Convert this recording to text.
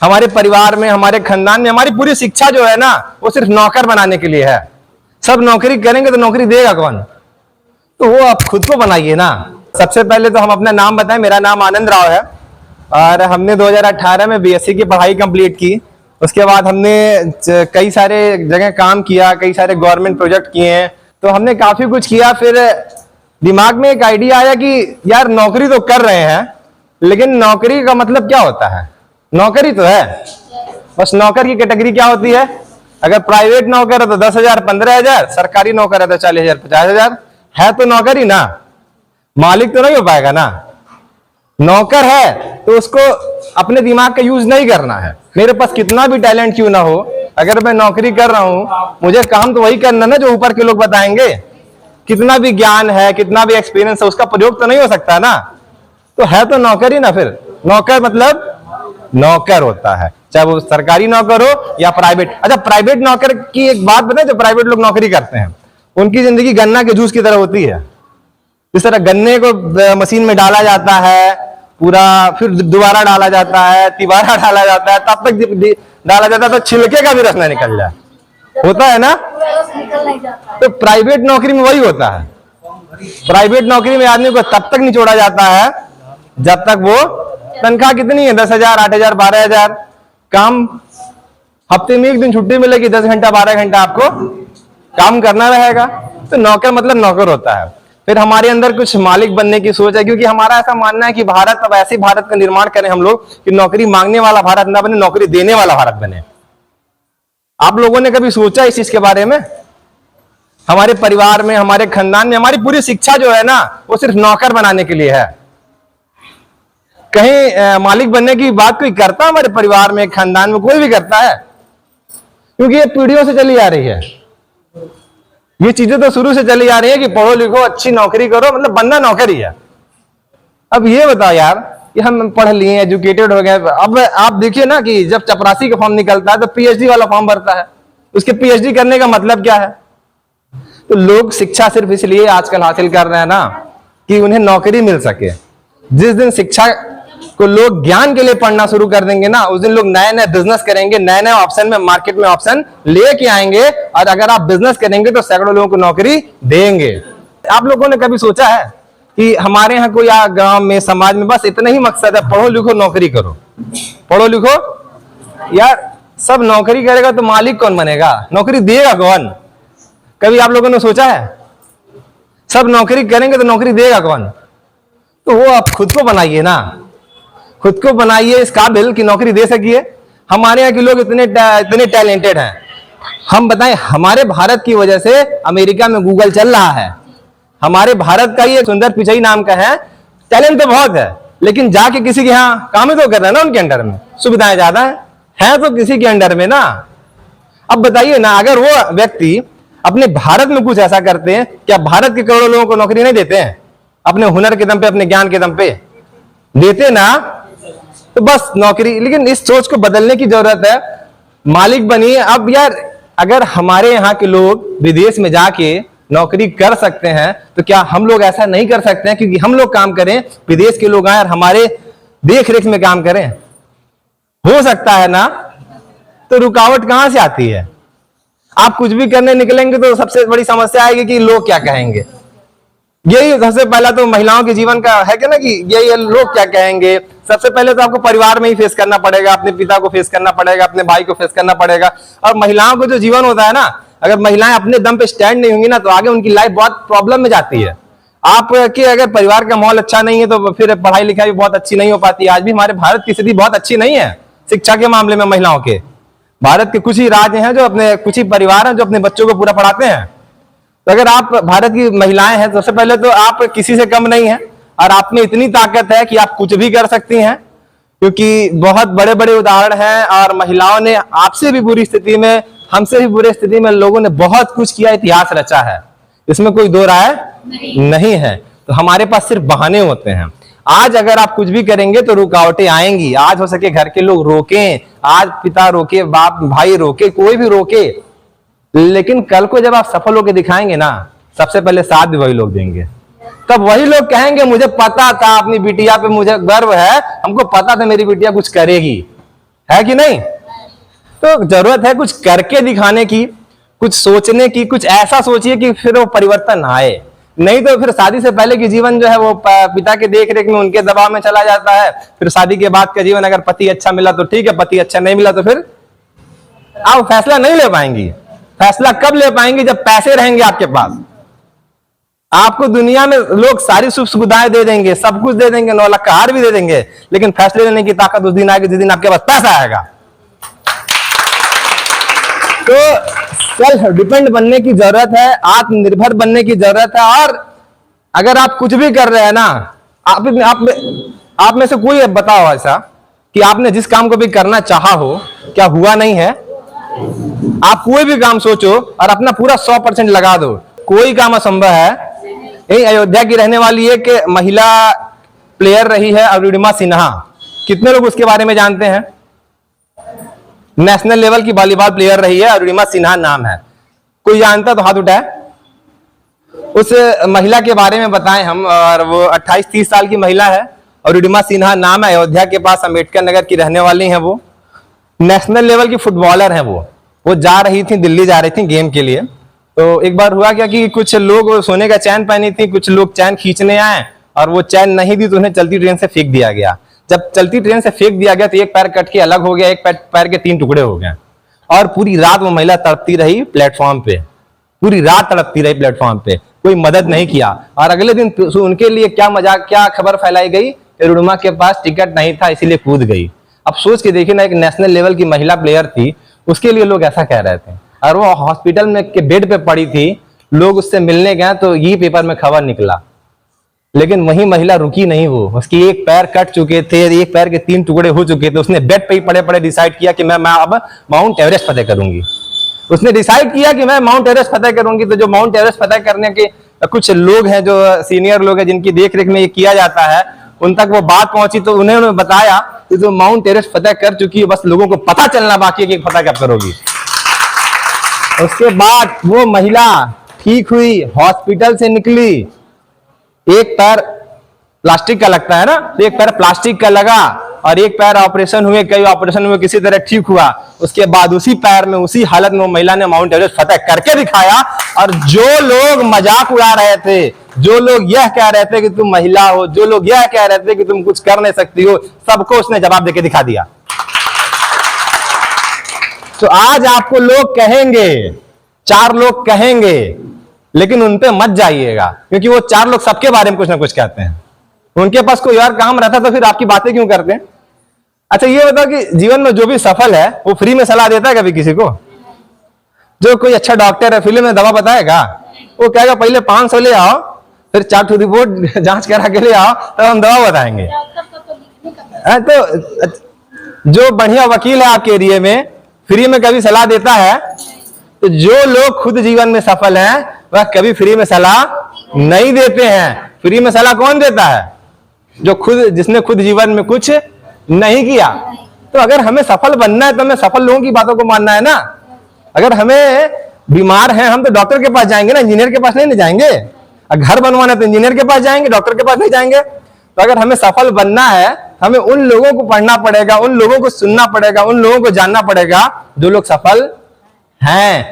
हमारे परिवार में, हमारे खानदान में हमारी पूरी शिक्षा जो है ना, वो सिर्फ नौकर बनाने के लिए है। सब नौकरी करेंगे तो नौकरी देगा कौन? तो वो आप खुद को बनाइए ना। सबसे पहले तो हम अपना नाम बताएं। मेरा नाम आनंद राव है और हमने 2018 में बीएससी की पढ़ाई कंप्लीट की। उसके बाद हमने कई सारे जगह काम किया, कई सारे गवर्नमेंट प्रोजेक्ट किए हैं, तो हमने काफी कुछ किया। फिर दिमाग में एक आइडिया आया कि यार नौकरी तो कर रहे हैं, लेकिन नौकरी का मतलब क्या होता है? नौकरी तो है, बस नौकर की कैटेगरी क्या होती है? अगर प्राइवेट नौकर है तो 10,000 15,000, सरकारी नौकर है तो 40,000 50,000। है तो नौकरी ना, मालिक तो नहीं हो पाएगा ना। नौकर है तो उसको अपने दिमाग का यूज नहीं करना है। मेरे पास कितना भी टैलेंट क्यों ना हो, अगर मैं नौकरी कर रहा हूं, मुझे काम तो वही करना ना जो ऊपर के लोग बताएंगे। कितना भी ज्ञान है, कितना भी एक्सपीरियंस है, उसका प्रयोग तो नहीं हो सकता ना। तो है तो नौकर ही ना। फिर नौकर मतलब नौकर होता है, चाहे वो सरकारी नौकर हो या प्राइवेट। अच्छा, प्राइवेट नौकर की एक बात बताएं। जो प्राइवेट लोग नौकरी करते हैं, उनकी जिंदगी गन्ना के जूस की तरह होती है। जिस तरह गन्ने को मशीन में डाला जाता है पूरा, फिर दोबारा डाला जाता है, तिबारा डाला जाता है, तब तक डाला जाता है तो छिलके का भी रस ना निकल जाए, होता है ना। तो प्राइवेट नौकरी में वही होता है। प्राइवेट नौकरी में आदमी को तब तक निचोड़ा जाता है जब तक वो, तनख्वाह कितनी है? 10,000 8,000 12,000। काम हफ्ते में एक दिन छुट्टी मिलेगी, 10 घंटा 12 घंटा आपको काम करना रहेगा। तो नौकर मतलब नौकर होता है। फिर हमारे अंदर कुछ मालिक बनने की सोच है, क्योंकि हमारा ऐसा मानना है कि भारत, अब ऐसे भारत का निर्माण करें हम लोग कि नौकरी मांगने वाला भारत ना बने, नौकरी देने वाला भारत बने। आप लोगों ने कभी सोचा इस चीज के बारे में? हमारे परिवार में, हमारे खानदान में हमारी पूरी शिक्षा जो है ना, वो सिर्फ नौकर बनाने के लिए है। कहीं मालिक बनने की बात कोई करता? हमारे परिवार में, खानदान में कोई भी करता है? क्योंकि ये पीढ़ियों से चली आ रही है। ये चीजें तो शुरू से चली आ रही है कि पढ़ो लिखो, अच्छी नौकरी करो, मतलब बनना नौकर ही है। अब ये बताओ यार, कि हम पढ़ लिए, एजुकेटेड हो गए, अब आप देखिए ना कि जब चपरासी का फॉर्म निकलता है तो पीएचडी वाला फॉर्म भरता है। उसके पीएचडी करने का मतलब क्या है? तो लोग शिक्षा सिर्फ इसलिए आजकल हासिल कर रहे हैं ना कि उन्हें नौकरी मिल सके। जिस दिन शिक्षा को लोग ज्ञान के लिए पढ़ना शुरू कर देंगे ना, उस दिन लोग नए नए बिजनेस करेंगे, नए नए ऑप्शन में, मार्केट में ऑप्शन लेके आएंगे। और अगर आप बिजनेस करेंगे तो सैकड़ों लोगों को नौकरी देंगे। आप लोगों ने कभी सोचा है कि हमारे यहाँ कोई गांव में, समाज में बस इतना ही मकसद है, पढ़ो लिखो नौकरी करो, पढ़ो लिखो? यार सब नौकरी करेगा तो मालिक कौन बनेगा? नौकरी देगा कौन? कभी आप लोगों ने सोचा है? सब नौकरी करेंगे तो नौकरी देगा कौन? तो वो आप खुद को बनाइए ना। खुद को बनाइए इस काबिल कि नौकरी दे सकिए। हमारे यहाँ के लोग इतने टैलेंटेड हैं। हम बताएं, हमारे भारत की वजह से अमेरिका में गूगल चल रहा है। हमारे भारत का ही सुंदर पिचाई नाम का है, टैलेंट तो बहुत है, लेकिन जाके किसी के यहाँ काम ही तो कर रहा है ना, उनके अंडर में सुविधाएं ज्यादा है तो किसी के अंडर में ना। अब बताइए ना, अगर वो व्यक्ति अपने भारत में कुछ ऐसा करते हैं, क्या भारत के करोड़ों लोगों को नौकरी नहीं देते हैं? अपने हुनर के दम पे, अपने ज्ञान के दम पे देते ना। तो बस नौकरी, लेकिन इस सोच को बदलने की जरूरत है। मालिक बनिए। अब यार अगर हमारे यहाँ के लोग विदेश में जाके नौकरी कर सकते हैं, तो क्या हम लोग ऐसा नहीं कर सकते हैं? क्योंकि हम लोग काम करें, विदेश के लोग आए और हमारे देख रेख में काम करें, हो सकता है ना। तो रुकावट कहां से आती है? आप कुछ भी करने निकलेंगे तो सबसे बड़ी समस्या आएगी कि लोग क्या कहेंगे। यही सबसे पहला तो महिलाओं के जीवन का है कि ना, कि यही लोग क्या कहेंगे। सबसे पहले तो आपको परिवार में ही फेस करना पड़ेगा, अपने पिता को फेस करना पड़ेगा, अपने भाई को फेस करना पड़ेगा। और महिलाओं को जो जीवन होता है ना, अगर महिलाएं अपने दम पे स्टैंड नहीं होंगी ना, तो आगे उनकी लाइफ बहुत प्रॉब्लम में जाती है। आपके अगर परिवार का माहौल अच्छा नहीं है तो फिर पढ़ाई लिखाई भी बहुत अच्छी नहीं हो पाती। आज भी हमारे भारत की स्थिति बहुत अच्छी नहीं है शिक्षा के मामले में। महिलाओं के भारत के कुछ ही राज्य हैं जो अपने, कुछ ही परिवार हैं जो अपने बच्चों को पूरा पढ़ाते हैं। तो अगर आप भारत की महिलाएं हैं, सबसे पहले तो आप किसी से कम नहीं है, और आप में इतनी ताकत है कि आप कुछ भी कर सकती हैं। क्योंकि बहुत बड़े बड़े उदाहरण हैं, और महिलाओं ने आपसे भी बुरी स्थिति में, हमसे भी बुरी स्थिति में लोगों ने बहुत कुछ किया, इतिहास रचा है, इसमें कोई दो राय नहीं है। तो हमारे पास सिर्फ बहाने होते हैं। आज अगर आप कुछ भी करेंगे तो रुकावटें आएंगी। आज हो सके घर के लोग रोकें, आज पिता रोके, बाप भाई रोके, कोई भी रोके, लेकिन कल को जब आप सफल होकर दिखाएंगे ना, सबसे पहले साथ भी वही लोग देंगे। तब वही लोग कहेंगे मुझे पता था, अपनी बिटिया पे मुझे गर्व है, हमको पता था मेरी बिटिया कुछ करेगी, है कि नहीं? तो जरूरत है कुछ करके दिखाने की, कुछ सोचने की, कुछ ऐसा सोचिए कि फिर वो परिवर्तन आए। नहीं तो फिर शादी से पहले की जीवन जो है वो पिता के देख रेख में, उनके दबाव में चला जाता है। फिर शादी के बाद का जीवन, अगर पति अच्छा मिला तो ठीक है, पति अच्छा नहीं मिला तो फिर आप फैसला नहीं ले पाएंगी। फैसला कब ले पाएंगे? जब पैसे रहेंगे आपके पास। आपको दुनिया में लोग सारी सुख सुविधाएं दे देंगे, सब कुछ दे देंगे, 9 लाख का हार भी दे देंगे, लेकिन फैसले लेने की ताकत उस दिन आएगी जिस दिन आपके पास पैसा आएगा। तो सेल्फ डिपेंड बनने की जरूरत है, आत्मनिर्भर बनने की जरूरत है। और अगर आप कुछ भी कर रहे हैं ना, आप में से कोई बताओ ऐसा कि आपने जिस काम को भी करना चाहा हो, क्या हुआ नहीं है? आप कोई भी काम सोचो और अपना पूरा 100% लगा दो, कोई काम असंभव है। यही अयोध्या की रहने वाली एक महिला प्लेयर रही है अरुणिमा सिन्हा। कितने लोग उसके बारे में जानते हैं? नेशनल लेवल की वॉलीबॉल प्लेयर रही है, अरुणिमा सिन्हा नाम है। कोई जानता तो हाथ उठाए। उस महिला के बारे में बताएं हम। और वो 28-30 साल की महिला है, अरुणिमा सिन्हा नाम है, अयोध्या के पास अंबेडकर नगर की रहने वाली है। वो नेशनल लेवल की फुटबॉलर है। वो जा रही थी, दिल्ली जा रही थी गेम के लिए। तो एक बार हुआ क्या कि कुछ लोग सोने का चैन पहनी थी, कुछ लोग चैन खींचने आए और वो चैन नहीं दी तो उन्हें चलती ट्रेन से फेंक दिया गया। जब चलती ट्रेन से फेंक दिया गया तो एक पैर कट के अलग हो गया, एक पैर के 3 टुकड़े हो गए। और पूरी रात वो महिला तड़पती रही प्लेटफॉर्म पे, पूरी रात तड़पती रही प्लेटफॉर्म पे, कोई मदद नहीं किया। और अगले दिन उनके लिए क्या मजाक, क्या खबर फैलाई गई, अरुणिमा के पास टिकट नहीं था इसीलिए कूद गई। अब सोच के देखिए ना, एक नेशनल लेवल की महिला प्लेयर थी, उसके लिए लोग ऐसा कह रहे थे। और वो हॉस्पिटल में के बेड पे पड़ी थी, लोग उससे मिलने गए तो ये पेपर में खबर निकला। लेकिन वही महिला रुकी नहीं। वो उसकी एक पैर कट चुके थे, एक पैर के 3 टुकड़े हो चुके थे। उसने बेड पे ही पड़े पड़े डिसाइड किया कि मैं अब माउंट एवरेस्ट फतेह करूंगी। उसने डिसाइड किया कि मैं माउंट एवरेस्ट फतेह करूंगी। तो जो माउंट एवरेस्ट फतेह करने के कुछ लोग हैं, जो सीनियर लोग हैं, जिनकी देख रेख में ये किया जाता है, उन तक वो बात पहुंची तो उन्होंने बताया कि जो माउंट एवरेस्ट फतेह कर चुकी है, बस लोगों को पता चलना बाकी है कि फतेह कब करोगी। उसके बाद वो महिला ठीक हुई, हॉस्पिटल से निकली, एक पैर प्लास्टिक का लगता है ना, तो एक पैर प्लास्टिक का लगा और एक पैर ऑपरेशन हुए, कई ऑपरेशन हुए, किसी तरह ठीक हुआ। उसके बाद उसी पैर में, उसी हालत में वो महिला ने माउंट एवरेस्ट फतेह करके दिखाया। और जो लोग मजाक उड़ा रहे थे, जो लोग यह कह रहे थे कि तुम महिला हो, जो लोग यह कह रहे थे कि तुम कुछ कर नहीं सकती हो, सबको उसने जवाब देके दिखा दिया। तो आज आपको लोग कहेंगे, 4 लोग कहेंगे, लेकिन उन पे मत जाइएगा, क्योंकि वो 4 लोग सबके बारे में कुछ ना कुछ कहते हैं। उनके पास कोई और काम रहता तो फिर आपकी बातें क्यों करते हैं? अच्छा ये बताओ कि जीवन में जो भी सफल है वो फ्री में सलाह देता है कभी किसी को? जो कोई अच्छा डॉक्टर है, फ्री में दवा बताएगा? वो कहेगा पहले 500 ले आओ, फिर 4 रिपोर्ट जांच करा के ले आओ, तब हम दवा बताएंगे। तो जो बढ़िया वकील है आपके एरिया में, फ्री में कभी सलाह देता है? तो जो लोग खुद जीवन में सफल हैं वह कभी फ्री में सलाह नहीं देते हैं। फ्री में सलाह कौन देता है? जिसने खुद जीवन में कुछ नहीं किया। तो अगर हमें सफल बनना है तो हमें सफल लोगों की बातों को मानना है ना। अगर हमें बीमार हैं हम तो डॉक्टर के पास जाएंगे ना, इंजीनियर के पास नहीं जाएंगे। घर बनवाना है तो इंजीनियर के पास जाएंगे, डॉक्टर के पास नहीं जाएंगे। तो अगर हमें सफल बनना है, हमें उन लोगों को पढ़ना पड़ेगा, उन लोगों को सुनना पड़ेगा, उन लोगों को जानना पड़ेगा जो लोग सफल हैं।